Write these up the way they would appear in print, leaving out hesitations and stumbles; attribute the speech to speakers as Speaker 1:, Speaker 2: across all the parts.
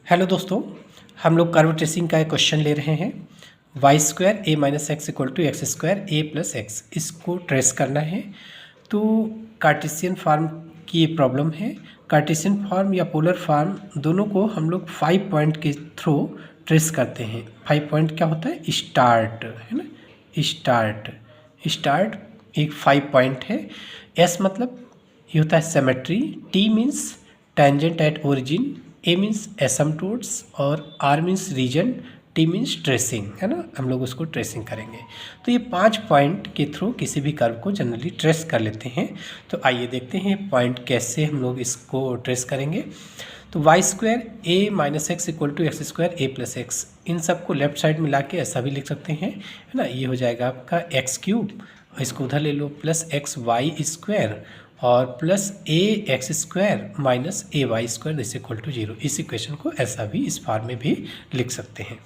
Speaker 1: Hello दोस्तों, हम लोग कर्व ट्रेसिंग का एक क्वेश्चन ले रहे हैं। Y square A minus x equal to x square A plus x, इसको ट्रेस करना है। तो कार्टेशियन फॉर्म की ये प्रॉब्लम है। कार्टेशियन फॉर्म या पोलर फॉर्म दोनों को हम लोग 5 पॉइंट के थ्रू ट्रेस करते हैं। 5 पॉइंट क्या होता है? स्टार्ट, है ना। स्टार्ट एक 5 पॉइंट है। एस मतलब ये होता है symmetry, T means tangent at origin, A means asymptotes और R means region, T means tracing, है ना। हम लोग उसको ट्रेसिंग करेंगे। तो ये 5 पॉइंट के थ्रू किसी भी कर्व को जनरली ट्रेस कर लेते हैं। तो आइए देखते हैं पॉइंट कैसे हम लोग इसको ट्रेस करेंगे। तो Y square A minus x equal to x square A plus X, इन सबको लेफ्ट साइड में ला के ऐसा भी लिख सकते हैं, है ना। ये हो जाएगा आपका एक्स क्यूब, इसको उधर ले लो, प्लस एक्स वाई स्क्वायर और plus a x square minus a y square is equal to 0। इस इक्वेशन को ऐसा भी इस फॉर्म में भी लिख सकते हैं।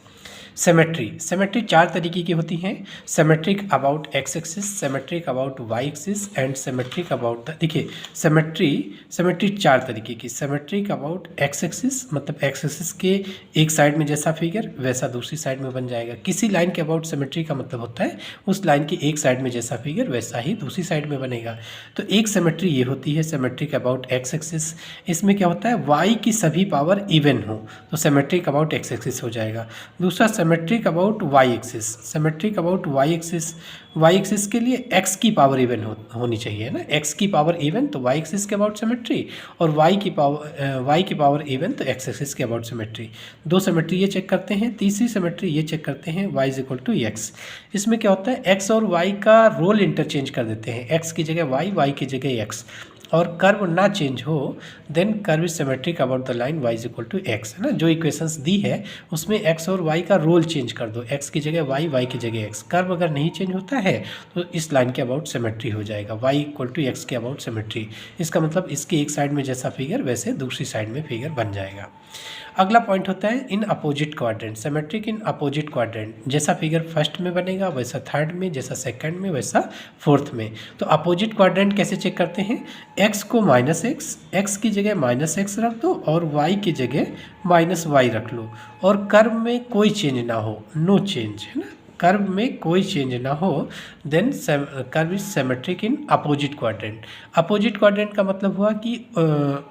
Speaker 1: सिमेट्री 4 तरीके की होती हैं। Symmetric about x axis, symmetric about y axis and symmetric about the, देखिए सिमेट्री 4 तरीके की। सिमेट्रिक अबाउट एक्स एक्सिस मतलब एक्स एक्सिस के एक साइड में जैसा फिगर वैसा दूसरी साइड में बन जाएगा। किसी लाइन के अबाउट सिमेट्री का मतलब होता है उस लाइन की एक साइड में जैसा फिगर वैसा ही दूसरी साइड में बनेगा। तो एक सिमेट्री ये होती है सिमेट्रिक अबाउट एक्स एक्सिस। इसमें क्या होता है? वाई की सभी पावर इवन हो तो सिमेट्रिक अबाउट एक्स एक्सिस हो जाएगा। दूसरा symmetric about y axis, symmetric about y axis के लिए एक्स की पावर इवन होनी चाहिए ना। एक्स की पावर इवन तो वाई एक्सिस के अबाउट सिमेट्री, और वाई की पावर इवन तो एक्स एक्सिस के अबाउट सिमेट्री। 2 सिमेट्री ये चेक करते हैं। तीसरी सिमेट्री ये चेक करते हैं y is equal to x. इसमें क्या होता है? एक्स और वाई का रोल इंटरचेंज कर देते हैं, एक्स की जगह वाई की जगह एक्स, और कर्व ना चेंज हो then curve is symmetric about the line y is equal to x, है ना। जो इक्वेशंस दी है उसमें x और y का रोल चेंज कर दो, x की जगह y की जगह x। कर्व अगर नहीं चेंज होता है तो इस लाइन के अबाउट सिमेट्री हो जाएगा, y इक्वल टू एक्स के अबाउट सिमेट्री। इसका मतलब इसकी एक साइड में जैसा फिगर वैसे दूसरी साइड में फिगर बन जाएगा। अगला पॉइंट होता है इन opposite quadrant, symmetric in opposite quadrant. जैसा फिगर फर्स्ट में बनेगा वैसा थर्ड में, जैसा सेकंड में वैसा फोर्थ में। तो अपोजिट क्वाड्रेंट कैसे चेक करते हैं? x को माइनस एक्स की जगह माइनस एक्स रख दो और y की जगह माइनस वाई रख लो, और कर्व में कोई चेंज ना हो, नो चेंज, है ना। कर्व में कोई चेंज ना हो then curve is symmetric in opposite quadrant. Opposite quadrant का मतलब हुआ कि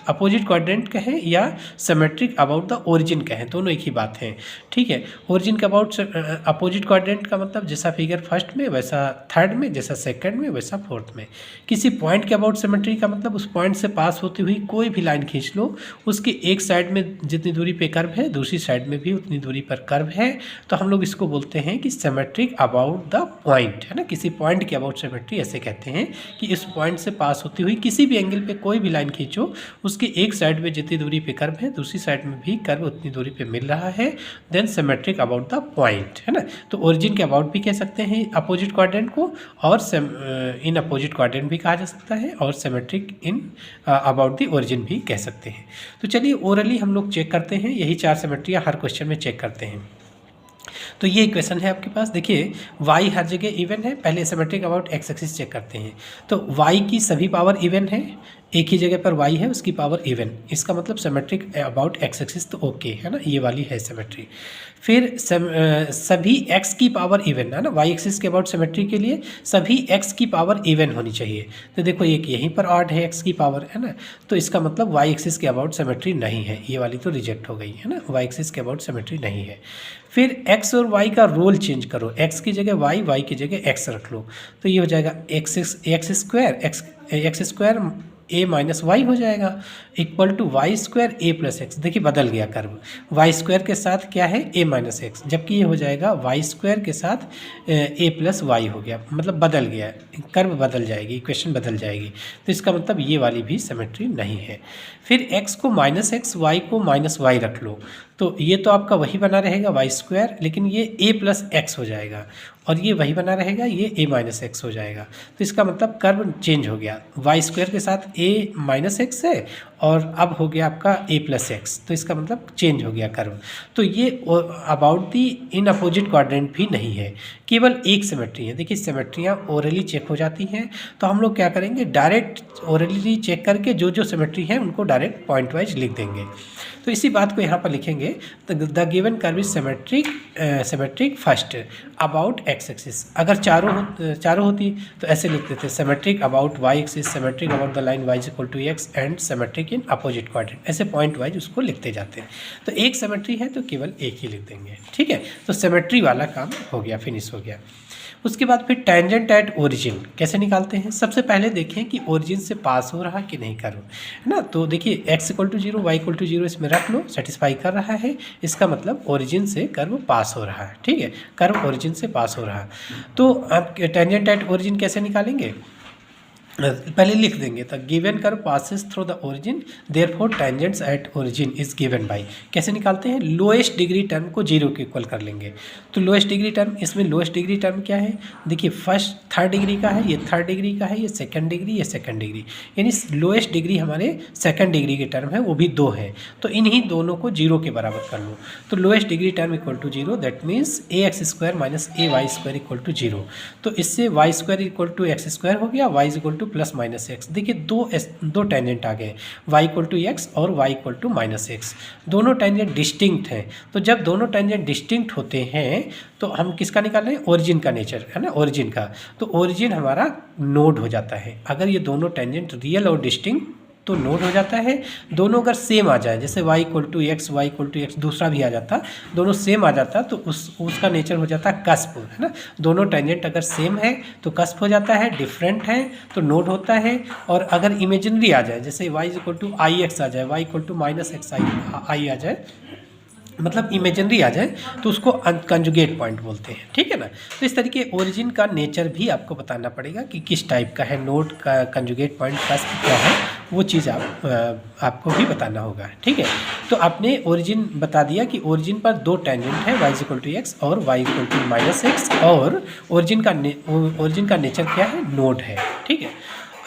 Speaker 1: अपोजिट क्वाड्रेंट कहें या सिमेट्रिक अबाउट द ओरिजिन कहें, दोनों एक ही बात है, ठीक है। ओरिजिन के अबाउट अपोजिट क्वाड्रेंट का मतलब जैसा फिगर फर्स्ट में वैसा थर्ड में, जैसा सेकंड में वैसा फोर्थ में। किसी पॉइंट के अबाउट सिमेट्री का मतलब उस पॉइंट से पास होती हुई कोई भी लाइन खींच लो, उसकी एक साइड में जितनी दूरी पे कर्व है दूसरी साइड में भी उतनी दूरी पर कर्व है, तो हम लोग इसको बोलते हैं कि सिमेट्रिक अबाउट द पॉइंट, है ना। किसी पॉइंट के अबाउट सिमेट्री ऐसे कहते हैं कि इस पॉइंट से पास होती हुई किसी भी एंगल पे कोई भी लाइन खींचो, उसकी एक साइड में जितनी दूरी पे कर्व है दूसरी साइड में भी कर्व उतनी दूरी पे मिल रहा है, then symmetric about the point, है ना। तो ओरिजिन के अबाउट भी कह सकते हैं अपोजिट क्वाड्रेंट को, और इन अपोजिट क्वाड्रेंट भी कहा जा सकता है, और symmetric in about the origin भी कह सकते हैं। तो चलिए ओरली हम लोग चेक करते हैं, यही 4 सिमेट्रियाँ हर क्वेश्चन में चेक करते हैं। तो ये इक्वेशन है आपके पास, देखिए y हर जगह इवन है। पहले symmetric about x axis check करते हैं। तो y की सभी पावर इवन है, एक ही जगह पर y है उसकी पावर इवन, इसका मतलब सिमेट्रिक अबाउट एक्स एक्सिस तो ओके, है ना, ये वाली है सिमेट्री। फिर सभी x की पावर इवन, है ना। y एक्सिस के अबाउट सिमेट्री के लिए सभी x की पावर इवन होनी चाहिए। तो देखो एक यहीं पर ऑड है x की पावर, है ना, तो इसका मतलब y एक्सिस के अबाउट सिमेट्री नहीं है, ये वाली तो रिजेक्ट हो गई, है ना, y एक्सिस के अबाउट सिमेट्री नहीं है। फिर x और y का रोल चेंज करो, x की जगह y की जगह x रख लो, तो ये हो जाएगा x square a minus y हो जाएगा equal to y square A plus x. देखिए बदल गया कर्व, वाई स्क्वायर के साथ क्या है? a माइनस एक्स, जबकि ये हो जाएगा वाई स्क्वायर के साथ a प्लस वाई हो गया, मतलब बदल गया, कर्व बदल जाएगी, इक्वेशन बदल जाएगी। तो इसका मतलब ये वाली भी सिमेट्री नहीं है। फिर x को माइनस एक्स, वाई को माइनस वाई रख लो, तो ये तो आपका वही बना रहेगा वाई स्क्वायर, लेकिन ये a प्लस एक्स हो जाएगा, और ये वही बना रहेगा, ये a माइनस एक्स हो जाएगा। तो इसका मतलब कर्व चेंज हो गया, वाई स्क्वायर के साथ a माइनस एक्स है और अब हो गया आपका a प्लस एक्स, तो इसका मतलब चेंज हो गया कर्व। तो ये about the in opposite quadrant भी नहीं है, केवल एक सिमेट्री है। देखिए सिमेट्रियाँ ओरली चेक हो जाती हैं, तो हम लोग क्या करेंगे, डायरेक्ट ओरली चेक करके जो जो सिमेट्री है उनको डायरेक्ट पॉइंट वाइज लिख देंगे। तो इसी बात को यहाँ पर लिखेंगे, the given curve is symmetric first about x axis. अगर चारों होती तो ऐसे लिखते थे, symmetric about y axis, symmetric about the line y is equal to x and symmetric in opposite quadrant, ऐसे पॉइंट वाइज उसको लिखते जाते हैं। तो एक सिमेट्री है तो केवल एक ही लिख देंगे, ठीक है। तो सिमेट्री वाला काम हो गया, फिनिश हो गया। उसके बाद फिर टेंजेंट एट ओरिजिन कैसे निकालते हैं। सबसे पहले देखें कि ओरिजिन से पास हो रहा कि नहीं कर्व, है ना। तो देखिए x equal to 0, y equal to 0 इसमें रख लो, सेटिस्फाई कर रहा है, इसका मतलब ओरिजिन से कर्व पास हो रहा है, ठीक है, कर्व ओरिजिन से पास हो रहा है। तो आप टेंजेंट एट ओरिजिन कैसे निकालेंगे, पहले लिख देंगे, तो given curve passes through the origin therefore tangents at origin is given by. कैसे निकालते हैं, लोएस्ट डिग्री टर्म को 0 के इक्वल कर लेंगे। तो लोएस्ट डिग्री टर्म, इसमें लोएस्ट डिग्री टर्म क्या है, देखिए फर्स्ट थर्ड डिग्री का है, ये थर्ड डिग्री का है, ये सेकंड डिग्री, ये सेकंड डिग्री, यानी लोएस्ट डिग्री हमारे सेकंड डिग्री के टर्म है, वो भी 2 है। तो इन्हीं दोनों को 0 के बराबर कर लो। तो lowest degree term equal to 0, that means a x square minus a y square equal to 0। तो इससे y square equal to x square हो गया, y equal to plus minus x. देखिए दो टेंजेंट आ गए, y इक्वल टू एक्स और y equal to minus x, दोनों टेंजेंट डिस्टिंक्ट हैं। तो जब दोनों टेंजेंट डिस्टिंक्ट होते हैं तो हम किसका निकाल रहे हैं, ओरिजिन का नेचर, है ना, ओरिजिन का। तो ओरिजिन हमारा नोड हो जाता है। अगर ये दोनों टेंजेंट रियल और डिस्टिंक्ट तो नोड हो जाता है। दोनों अगर सेम आ जाए, जैसे y equal to x, y equal to x दूसरा भी आ जाता, दोनों सेम आ जाता, तो उसका नेचर हो जाता है कस्प, है ना। दोनों टेंजेंट अगर सेम है तो कस्प हो जाता है, डिफरेंट है तो नोड होता है। और अगर इमेजिनरी आ जाए, जैसे y equal to I X आ जाए, y equal to minus X I आ जाए, मतलब इमेजिनरी आ जाए, तो उसको कंजुगेट पॉइंट बोलते हैं, ठीक है ना। तो इस तरीके ओरिजिन का नेचर भी आपको बताना पड़ेगा कि किस टाइप का है, नोड का कंजुगेट पॉइंट क्या है, वो चीज़ आपको भी बताना होगा, ठीक है। तो आपने ओरिजिन बता दिया कि ओरिजिन पर दो टेंजेंट है, y इक्वल टू एक्स और y equal to minus x, और ओरिजिन का नेचर क्या है, नोड है, ठीक है।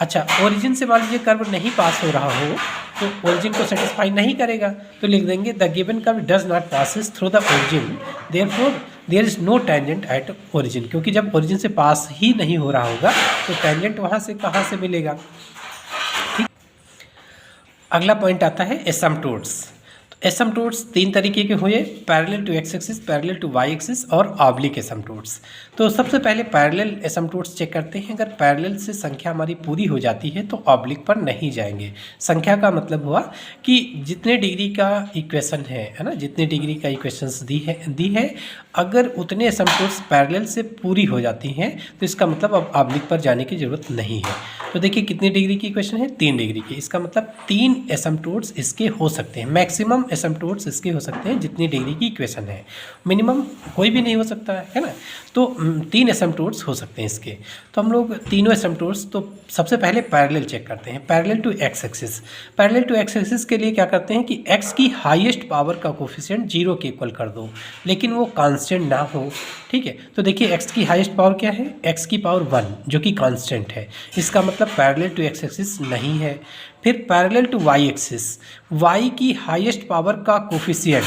Speaker 1: अच्छा, ओरिजिन से मान लीजिए कर्व नहीं पास हो रहा हो तो ओरिजिन को सेटिस्फाई नहीं करेगा, तो लिख देंगे the given curve does not passes through the origin therefore there is no tangent at origin. क्योंकि जब ओरिजिन से पास ही नहीं हो रहा होगा तो टेंजेंट वहाँ से कहाँ से मिलेगा, ठीक। अगला पॉइंट आता है एसिम्पटोट्स। एसिम्पटोट्स तीन तरीके के हुए, parallel to x axis, parallel to y axis और ऑब्लिक एसिम्पटोट्स। तो सबसे पहले पैरेलल एसिम्पटोट्स चेक करते हैं। अगर पैरेलल से संख्या हमारी पूरी हो जाती है तो ऑब्लिक पर नहीं जाएंगे। संख्या का मतलब हुआ कि जितने डिग्री का इक्वेशन है ना, जितने डिग्री का इक्वेशंस दी है, अगर उतने एसिम्पटोट्स पैरेलल से पूरी हो जाती हैं तो इसका मतलब अब ऑब्लिक पर जाने की ज़रूरत नहीं है। तो देखिए कितनी डिग्री की इक्वेशन है, 3 डिग्री की। इसका मतलब 3 एसिम्पटोट्स इसके हो सकते हैं, मैक्सिमम एसिम्पटोट्स इसके हो सकते हैं जितनी डिग्री की इक्वेशन है, मिनिमम कोई भी नहीं हो सकता है ना। तो 3 एसिम्पटोट्स हो सकते हैं इसके। तो हम लोग तीनों एसिम्पटोट्स, तो सबसे पहले पैरेलल चेक करते हैं, parallel to x axis. Parallel to x axis के लिए क्या करते हैं कि एक्स की हाईएस्ट पावर का कोफिशिएंट 0 के इक्वल कर दो, लेकिन वो कांस्टेंट ना हो, ठीक है। तो देखिए एक्स की हाईएस्ट पावर क्या है, एक्स की पावर 1 जो कि कांस्टेंट है, इसका मतलब पैरेलल टू एक्स एक्सिस नहीं है। फिर parallel to y axis, y की हाईएस्ट पावर का कोफिशिएंट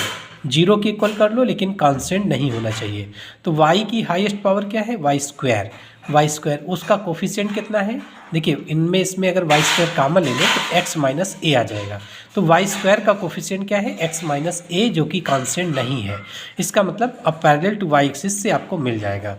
Speaker 1: 0 के इक्वल कर लो, लेकिन कांस्टेंट नहीं होना चाहिए। तो वाई की हाईएस्ट पावर क्या है, वाई स्क्वायर, उसका कोफिशिएंट कितना है, देखिए इनमें इसमें अगर वाई स्क्वायर कॉमन ले लो तो एक्स माइनस ए आ जाएगा। तो वाई स्क्वायर का कोफिशिएंट क्या है, एक्स माइनस ए, जो कि कांस्टेंट नहीं है। इसका मतलब अब पैरेलल टू वाई एक्सिस से आपको मिल जाएगा।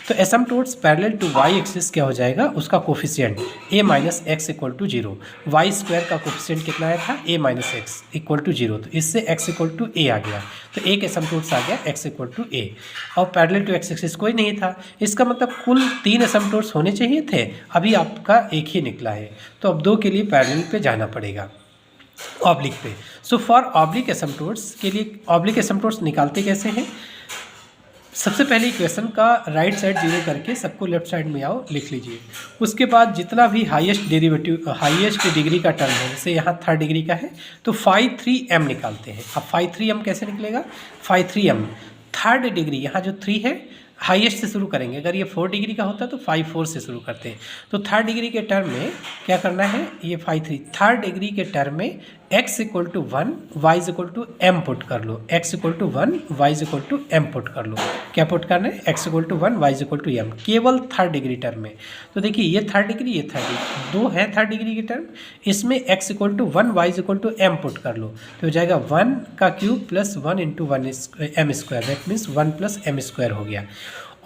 Speaker 1: तो asymptotes parallel to y axis क्या हो जाएगा, उसका coefficient a minus x equal to 0। Y square का कोफिशिएंट कितना आया था, a minus x equal to 0, तो इससे एक्स इक्वल टू ए आ गया। तो एक एसिम्पटोट्स आ गया एक्स इक्वल टू ए, और पैरेलल टू एक्स एक्सिस कोई नहीं था। इसका मतलब कुल 3 एसिम्पटोट्स होने चाहिए थे, अभी आपका एक ही निकला है। तो अब 2 के लिए पैरेलल पे जाना पड़ेगा, ऑब्लिक पे। सो फॉर ऑब्लिक एसिम्पटोट्स के लिए, ऑब्लिक एसिम्पटोट्स निकालते कैसे हैं, सबसे पहले इक्वेशन का राइट साइड 0 करके सबको लेफ्ट साइड में आओ लिख लीजिए। उसके बाद जितना भी हाईएस्ट डिग्री का टर्म है, जैसे यहाँ 3rd डिग्री का है तो फाई 3m निकालते हैं। अब फाई 3m कैसे निकलेगा, फाई 3m 3rd डिग्री, यहाँ जो 3 है हाईएस्ट से शुरू करेंगे। अगर ये 4 डिग्री का होता तो फाई 4 से शुरू करते हैं। तो 3rd डिग्री के टर्म में क्या करना है, ये फाई 3 3rd डिग्री के टर्म में x equal to 1 y is equal to m put कर लो, x equal to 1 y is equal to m put कर लो। क्या पुट करना है? x equal to 1 y is equal to m, केवल थर्ड डिग्री टर्म में। तो देखिए ये थर्ड डिग्री, ये थर्ड डिग्री, दो है थर्ड डिग्री की टर्म, इसमें x equal to 1 y is equal to m put कर लो, तो हो जाएगा 1 का cube plus 1 into 1 m square, that means 1 plus m square हो गया।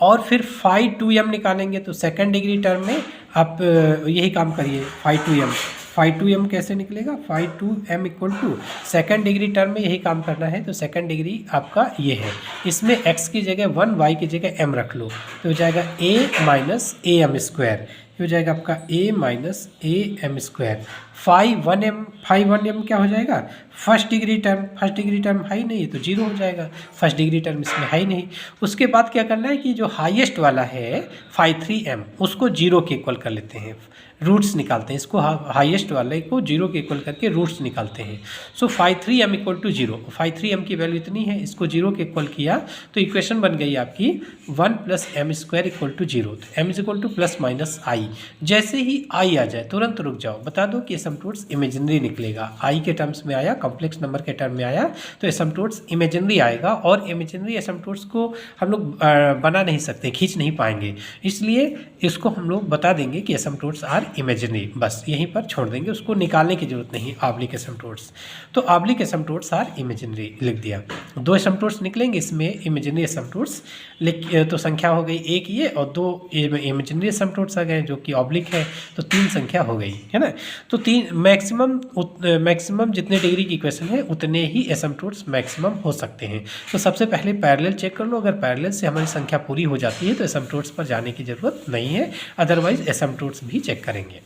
Speaker 1: और फिर फाई 2m निकालेंगे, तो सेकंड डिग्री टर्म में आप यही काम करिए, फाई 2m कैसे निकलेगा? Phi 2m equal to second degree term में यही काम करना है, तो सेकंड डिग्री आपका ये है, इसमें x की जगह 1 y की जगह m रख लो, तो हो जाएगा a minus a m square, हो जाएगा आपका a minus a m square. Phi 1m क्या हो जाएगा? फर्स्ट डिग्री टर्म है ही नहीं, तो जीरो हो जाएगा, फर्स्ट डिग्री टर्म इसमें है ही नहीं। उसके बाद क्या करना है कि जो हाईएस्ट वाला है फाई 3m, उसको जीरो के इक्वल कर लेते हैं, रूट्स निकालते हैं, इसको हाईएस्ट वाले को जीरो के इक्वल करके रूट्स निकालते हैं। So phi 3m equal to zero, phi 3m की वैल्यू इतनी है, इसको जीरो के इक्वल किया तो इक्वेशन बन गई आपकी 1 plus M square equal to zero, तो m is equal to plus minus I. जैसे ही आई आ जाए तुरंत रुक जाओ, बता दो कि एसिम्पटोट्स इमेजिनरी निकलेगा। आई के टर्म्स में आया, कॉम्प्लेक्स नंबर के टर्म में आया, तो एसिम्पटोट्स इमेजिनरी आएगा, और इमेजिनरी एसिम्पटोट्स को हम लोग बना नहीं सकते, खींच नहीं पाएंगे, इसलिए इसको हम लोग बता देंगे कि एसिम्पटोट्स आर इमेजिनरी, बस यहीं पर छोड़ देंगे, उसको निकालने की जरूरत नहीं। ऑब्लिक एसिम्पटोट्स, तो ऑब्लिक एसिम्पटोट्स आर इमेजिनरी लिख दिया। दो एसिम्पटोट्स निकलेंगे इसमें इमेजिनरी एसिम्पटोट्स, तो संख्या हो गई एक ये, और दो इमेजिनरी एसिम्पटोट्स आ गए जो कि ऑब्लिक है, तो 3 संख्या हो गई है ना। तो 3 मैक्सिमम जितने डिग्री की इक्वेशन है उतने ही एसिम्पटोट्स मैक्सिमम हो सकते हैं। तो सबसे पहले पैरेलल चेक कर लो, अगर पैरेलल से हमारी संख्या पूरी हो जाती है तो एसिम्पटोट्स पर जाने की जरूरत नहीं है, अदरवाइज एसिम्पटोट्स भी चेक करेंगे।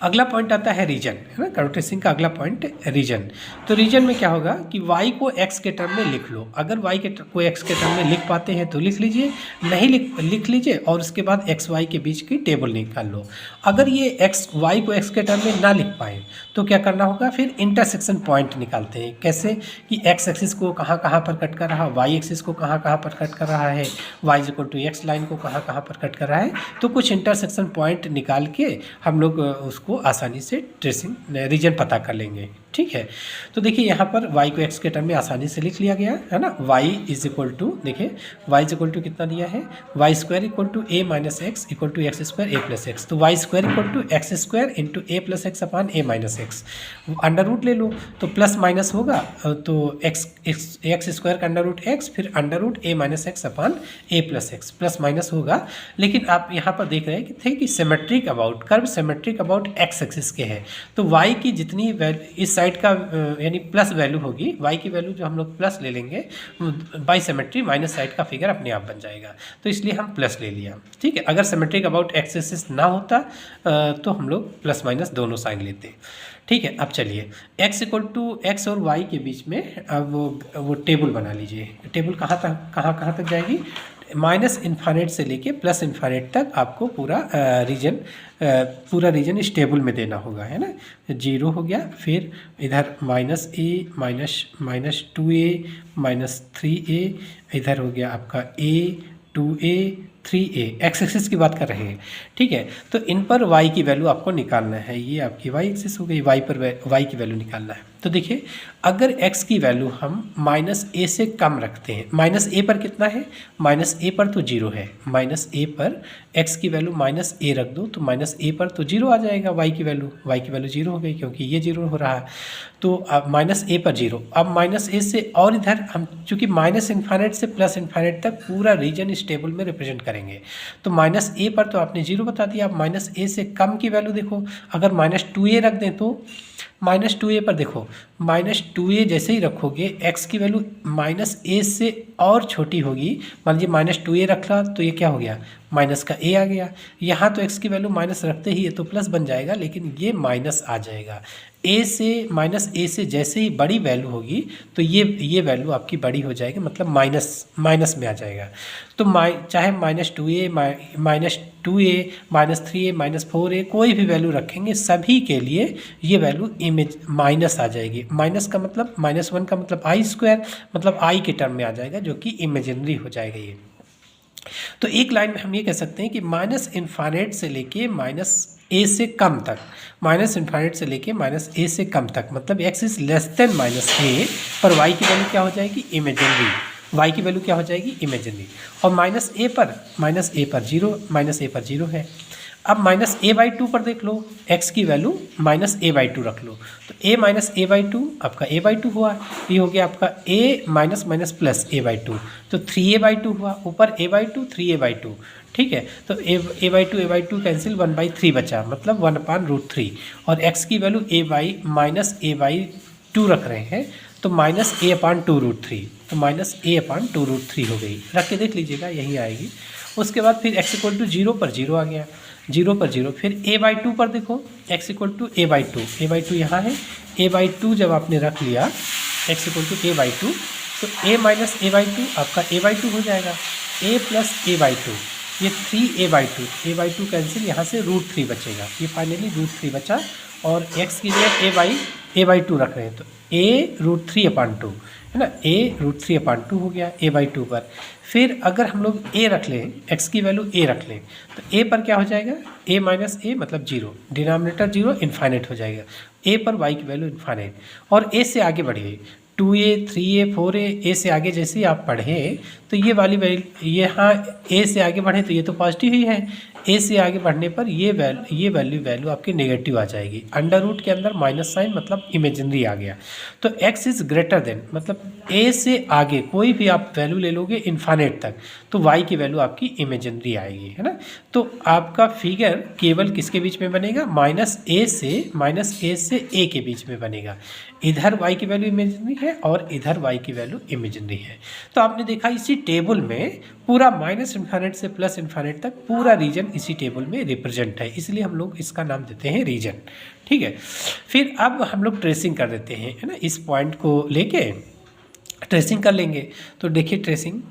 Speaker 1: अगला पॉइंट आता है रीजन, है ना, कैरोटेसिंग का अगला पॉइंट रीजन। तो रीजन में क्या होगा कि y को x के टर्म में लिख लो, अगर y को x के टर्म में लिख पाते हैं तो लिख लीजिए, नहीं लिख लीजिए, और उसके बाद x y के बीच की टेबल निकाल लो। अगर ये y को x के टर्म में ना लिख पाए तो क्या करना होगा, फिर इंटरसेक्शन पॉइंट निकालते हैं। कैसे कि x एक्सिस को कहाँ पर कट कर रहा है, y एक्सिस को कहाँ पर कट कर रहा है, y is equal to x line को कहाँ पर कट कर रहा है, तो कुछ इंटरसेक्शन पॉइंट निकाल के हम लोग उसको आसानी से ट्रेसिंग रीजन पता कर लेंगे। ठीक है, तो देखिए यहाँ पर y को x के टर्म में आसानी से लिख लिया गया है ना। y इज इक्वल टू, देखिए y इज इक्वल टू कितना दिया है, Y square equal to A minus x equal to x square A plus X, तो Y square equal to x square into A plus X upon A minus X. Under root ले लो तो plus minus होगा, तो X square का under root X, फिर under root A minus X upon A plus X, plus minus होगा। लेकिन आप यहाँ पर देख रहे हैं कि थे कि symmetric about curve symmetric about x axis के है, तो y की जितनी इस साइड का यानी प्लस वैल्यू होगी, y की वैल्यू जो हम लोग प्लस ले लेंगे, बाई सिमेट्री माइनस साइड का फिगर अपने आप बन जाएगा, तो इसलिए हम प्लस ले लिया। ठीक है, अगर सिमेट्रिक अबाउट एक्स एक्सिस ना होता तो हम लोग प्लस माइनस दोनोों साइन लेते। ठीक है, अब चलिए x इक्वल टू एक्स और y के बीच में अब वो टेबल बना लीजिए। टेबल कहाँ तक जाएगी, माइनस इन्फाइनाइट से लेके प्लस इन्फाइनाइट तक आपको पूरा रीजन इस टेबल में देना होगा, है ना। 0 हो गया, फिर इधर माइनस ए माइनस 2a माइनस 3a, इधर हो गया आपका a 2a 3a, x axis की बात कर रहे हैं। ठीक है, तो इन पर y की वैल्यू आपको निकालना है, ये आपकी y एक्सिस हो गई, y पर y की वैल्यू निकालना है। तो देखिए अगर x की वैल्यू हम माइनस ए से कम रखते हैं, माइनस ए पर कितना है, माइनस ए पर तो 0 है, माइनस ए पर x की वैल्यू माइनस ए रख दो तो माइनस ए पर तो 0 आ जाएगा, y की वैल्यू 0 हो गई क्योंकि ये 0 हो रहा है, तो अब माइनस ए पर 0। अब माइनस ए से और इधर हम चूँकि माइनस इन्फाइनाइट से प्लस इन्फाइनाइट तक पूरा रीजन इस टेबल में रिप्रेजेंट करेंगे, तो माइनस ए पर तो आपने 0 बता दिया। अब माइनस ए से कम की वैल्यू देखो, अगर माइनस 2a रख दें तो माइनस 2a पर देखो, माइनस 2a जैसे ही रखोगे x की वैल्यू माइनस ए से और छोटी होगी। मान लीजिए माइनस 2a रखा तो ये क्या हो गया, माइनस का a आ गया। यहाँ तो x की वैल्यू माइनस रखते ही ये तो प्लस बन जाएगा, लेकिन ये माइनस आ जाएगा। माइनस ए से जैसे ही बड़ी वैल्यू होगी तो ये वैल्यू आपकी बड़ी हो जाएगी, मतलब माइनस में आ जाएगा। तो चाहे minus 2a minus 3a minus 4a कोई भी वैल्यू रखेंगे, सभी के लिए ये वैल्यू माइनस आ जाएगी। माइनस का मतलब माइनस 1 का मतलब आई स्क्वायर, मतलब आई के टर्म में आ जाएगा, जो कि इमेजिनरी हो जाएगा ये। तो एक लाइन में हम ये कह सकते हैं कि माइनस इन्फाइनाइट से लेके माइनस ए से कम तक, माइनस इन्फाइनाइट से लेके माइनस ए से कम तक, मतलब X is less than minus A पर वाई की वैल्यू क्या हो जाएगी, इमेजिनरी, वाई की वैल्यू क्या हो जाएगी, इमेजिनरी। और माइनस ए पर जीरो, माइनस ए पर जीरो है। अब माइनस ए बाई टू पर देख लो, एक्स की value minus A by two रख लो, तो A minus A by two आपका ए बाई टू हुआ, ये हो गया आपका A minus minus plus A by two, तो 3a/2 हुआ, ऊपर a बाई टू 3a/2, ठीक है। तो ए बाई टू कैंसिल, 1/3 बचा, मतलब 1/√3, और x की value a by minus A by two रख रहे हैं, तो माइनस a/2√3, तो माइनस a/2√3 हो गई, रख के देख लीजिएगा यही आएगी। उसके बाद फिर x इक्वल टू 0 पर 0 आ गया, 0 पर 0, फिर a/2 पर देखो, x इक्वल टू a/2 यहाँ है, a/2 जब आपने रख लिया, x इक्वल टू a/2, तो a माइनस a/2 आपका a/2 हो जाएगा, a प्लस a/2, ये 3a/2 कैंसिल, यहाँ से √3 बचेगा, ये फाइनली √3 बचा, और x की जगह a/2 रख रहे हैं, तो a√3/2 है ना, a√3/2 हो गया a/2 पर। फिर अगर हम लोग a रख लें, x की वैल्यू a रख लें, तो a पर क्या हो जाएगा, a माइनस a मतलब 0, डिनोमिनेटर 0, इन्फाइनाइट हो जाएगा, a पर y की वैल्यू इन्फाइनाइट, और a से आगे बढ़िए, 2a 3a 4a, a से आगे जैसे ही आप पढ़ें तो ये वाली वैल्यू, यहाँ a से आगे बढ़े तो ये तो पॉजिटिव ही है, a से आगे बढ़ने पर ये वैल्यू आपकी नेगेटिव आ जाएगी, अंडर रूट के अंदर माइनस साइन मतलब इमेजिनरी आ गया। तो x इज़ ग्रेटर देन, मतलब a से आगे कोई भी आप वैल्यू ले लोगे इन्फाइनाइट तक, तो y की वैल्यू आपकी इमेजिनरी आएगी, है ना। तो आपका फिगर केवल किसके बीच में बनेगा, माइनस ए से a के बीच में बनेगा, इधर y की वैल्यू इमेजिनरी है और इधर y की वैल्यू इमेजिनरी है। तो आपने देखा इसी टेबल में पूरा माइनस इन्फाइनाइट से प्लस इन्फाइनाइट तक पूरा रीजन इसी टेबल में रिप्रेजेंट है, इसलिए हम लोग इसका नाम देते हैं रीजन, ठीक है। फिर अब हम लोग ट्रेसिंग कर देते हैं, है ना, इस पॉइंट को लेके ट्रेसिंग कर लेंगे। तो देखिए ट्रेसिंग,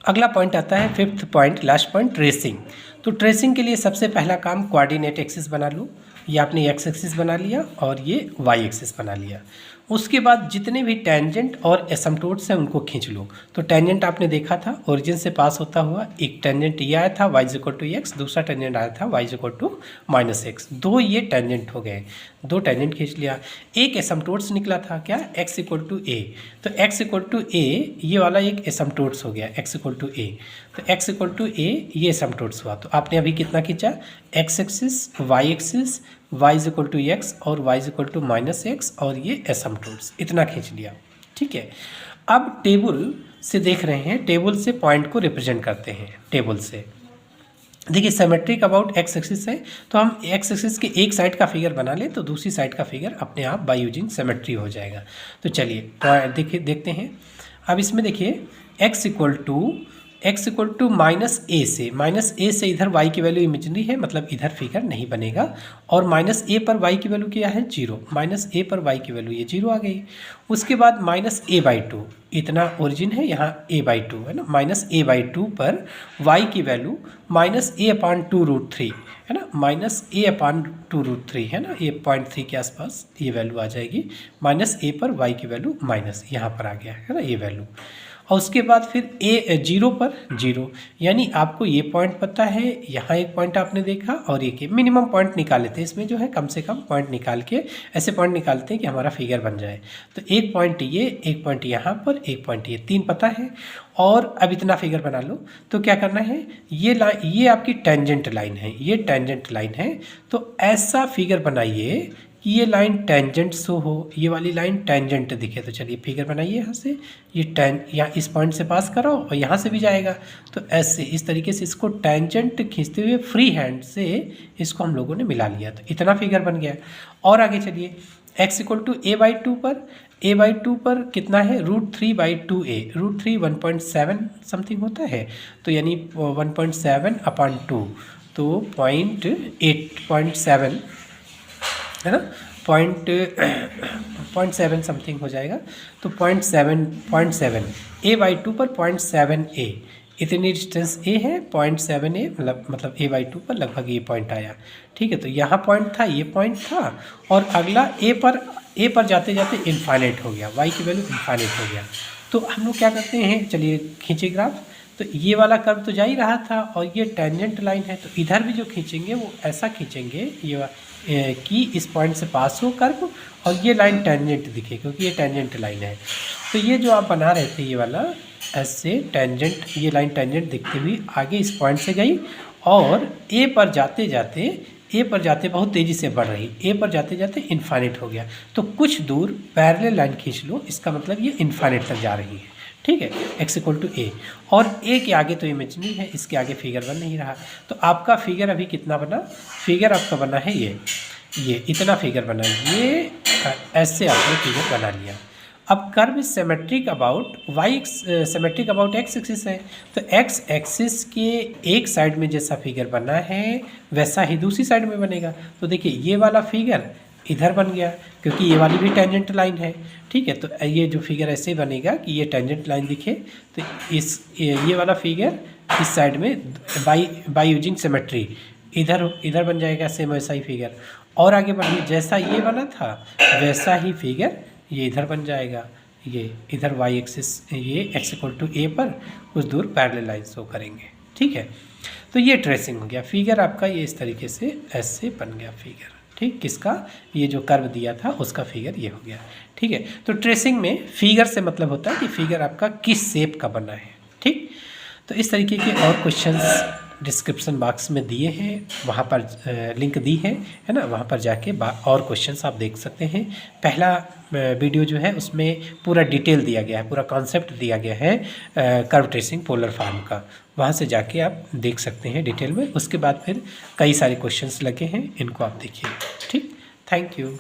Speaker 1: अगला पॉइंट आता है 5th point, last point, tracing. तो ट्रेसिंग के लिए सबसे पहला काम कोऑर्डिनेट एक्सिस बना लो, ये आपने एक्स एक्सिस बना लिया और ये वाई एक्सिस बना लिया। उसके बाद जितने भी टेंजेंट और एसिम्पटोट्स हैं उनको खींच लो। तो टेंजेंट आपने देखा था ओरिजिन से पास होता हुआ, एक टेंजेंट ये आया था y = x, दूसरा टेंजेंट आया था y = -x, दो ये टेंजेंट हो गए, दो टेंजेंट खींच लिया। एक एसिम्पटोट्स निकला था क्या, x = a, तो x = a ये वाला एक एसिम्पटोट्स हो गया, x = a, तो x = a ये एसिम्पटोट्स हुआ। तो आपने अभी कितना खींचा, x axis, y axis, y = x और y = -x और ये एसिम्पटोट्स, इतना खींच लिया, ठीक है। अब टेबल से देख रहे हैं, टेबल से पॉइंट को रिप्रेजेंट करते हैं, टेबल से देखिए सिमेट्रिक अबाउट एक्स एक्सिस है, तो हम एक्स एक्सिस के एक साइड का फिगर बना लें तो दूसरी साइड का फिगर अपने आप बाय यूजिंग सिमेट्री हो जाएगा। तो चलिए देखिए देखते हैं। अब इसमें देखिए x = -a से इधर y की वैल्यू इमेजिनरी है, मतलब इधर फिगर नहीं बनेगा, और -a पर y की वैल्यू क्या है, 0, -a पर y की वैल्यू ये 0 आ गई। उसके बाद -a/2, इतना ओरिजिन है, यहाँ a/2 है ना, -a/2 पर y की वैल्यू -a/2√3 है ना, -a/2√3 है ना, ये 0.3 के आसपास ये वैल्यू आ जाएगी, -a पर y की वैल्यू माइनस यहाँ पर आ गया है ना ये वैल्यू। और उसके बाद फिर a0 पर 0, यानी आपको ये पॉइंट पता है, यहाँ एक पॉइंट आपने देखा और एक मिनिमम पॉइंट निकाल लेते हैं, इसमें जो है कम से कम पॉइंट निकाल के ऐसे पॉइंट निकालते हैं कि हमारा फिगर बन जाए। तो एक पॉइंट ये, एक पॉइंट यहाँ पर, एक पॉइंट ये, 3 पता है। और अब इतना फिगर बना लो, तो क्या करना है, ये लाइन, ये आपकी टेंजेंट लाइन है, ये टेंजेंट लाइन है, तो ऐसा फिगर बनाइए कि ये लाइन टेंजेंट शो हो, ये वाली लाइन टेंजेंट दिखे। तो चलिए फिगर बनाइए, यहाँ से ये यहाँ इस पॉइंट से पास करो और यहाँ से भी जाएगा, तो ऐसे इस तरीके से इसको टेंजेंट खींचते हुए फ्री हैंड से इसको हम लोगों ने मिला लिया, तो इतना फिगर बन गया। और आगे चलिए, x = a/2 पर कितना है, √3/2a, √3 1.7 समथिंग होता है, तो यानी 1.7/2, तो 0.7 है ना, 0.7 समथिंग हो जाएगा, तो 0.7 a/2 पर 0.7a, इतनी डिस्टेंस a है, 0.7a मतलब a/2 पर लगभग ये पॉइंट आया, ठीक है। तो यहाँ पॉइंट था, ये पॉइंट था, और अगला a पर जाते जाते इन्फाइनाइट हो गया, y की वैल्यू इन्फाइनाइट हो गया। तो हम लोग क्या करते हैं, चलिए खींचे ग्राफ, तो ये वाला कर्व तो जा ही रहा था और ये टेंजेंट लाइन है, तो इधर भी जो खींचेंगे वो ऐसा खींचेंगे कि इस पॉइंट से पास हो कर्व और ये लाइन टेंजेंट दिखे, क्योंकि ये टेंजेंट लाइन है। तो ये जो आप बना रहे थे ये वाला ऐसे टेंजेंट, ये लाइन टेंजेंट दिखती हुई आगे इस पॉइंट से गई और ए पर जाते जाते बहुत तेज़ी से बढ़ रही, ए पर जाते जाते इनफाइनाइट हो गया। तो कुछ दूर पैरेलल लाइन खींच लो, इसका मतलब ये इनफाइनाइट तक जा रही है, ठीक है, x इक्वल टू ए। और ए के आगे तो इमेजिनरी है, इसके आगे फिगर बन नहीं रहा। तो आपका फिगर अभी कितना बना, फिगर आपका बना है ये इतना फिगर बना, ये ऐसे आपने फिगर बना लिया। अब curve symmetric about symmetric about x axis है, तो एक्स एक्सिस के एक साइड में जैसा फिगर बना है वैसा ही दूसरी साइड में बनेगा। तो देखिए ये वाला फिगर इधर बन गया, क्योंकि ये वाली भी टेंजेंट लाइन है, ठीक है। तो ये जो फिगर ऐसे बनेगा कि ये टेंजेंट लाइन दिखे, तो ये वाला फिगर इस साइड में बाई यूजिंग सिमेट्री इधर बन जाएगा, सेम वैसा ही फिगर। और आगे बढ़िए, जैसा ये बना था वैसा ही फिगर ये इधर बन जाएगा, ये इधर वाई एक्सिस, ये एक्स इक्वल टू ए पर कुछ दूर पैरेलल लाइन शो करेंगे, ठीक है। तो ये ट्रेसिंग हो गया, फिगर आपका ये इस तरीके से ऐसे बन गया फिगर, ठीक, किसका, ये जो कर्व दिया था उसका फिगर ये हो गया, ठीक है। तो ट्रेसिंग में फिगर से मतलब होता है कि फिगर आपका किस शेप का बना है, ठीक। तो इस तरीके के और क्वेश्चंस डिस्क्रिप्शन बॉक्स में दिए हैं, वहाँ पर लिंक दी है ना, वहाँ पर जाके और क्वेश्चंस आप देख सकते हैं। पहला वीडियो जो है उसमें पूरा डिटेल दिया गया है, पूरा कॉन्सेप्ट दिया गया है कर्व ट्रेसिंग पोलर फॉर्म का, वहाँ से जाके आप देख सकते हैं डिटेल में। उसके बाद फिर कई सारे क्वेश्चंस लगे हैं, इनको आप देखिए, ठीक। Thank you.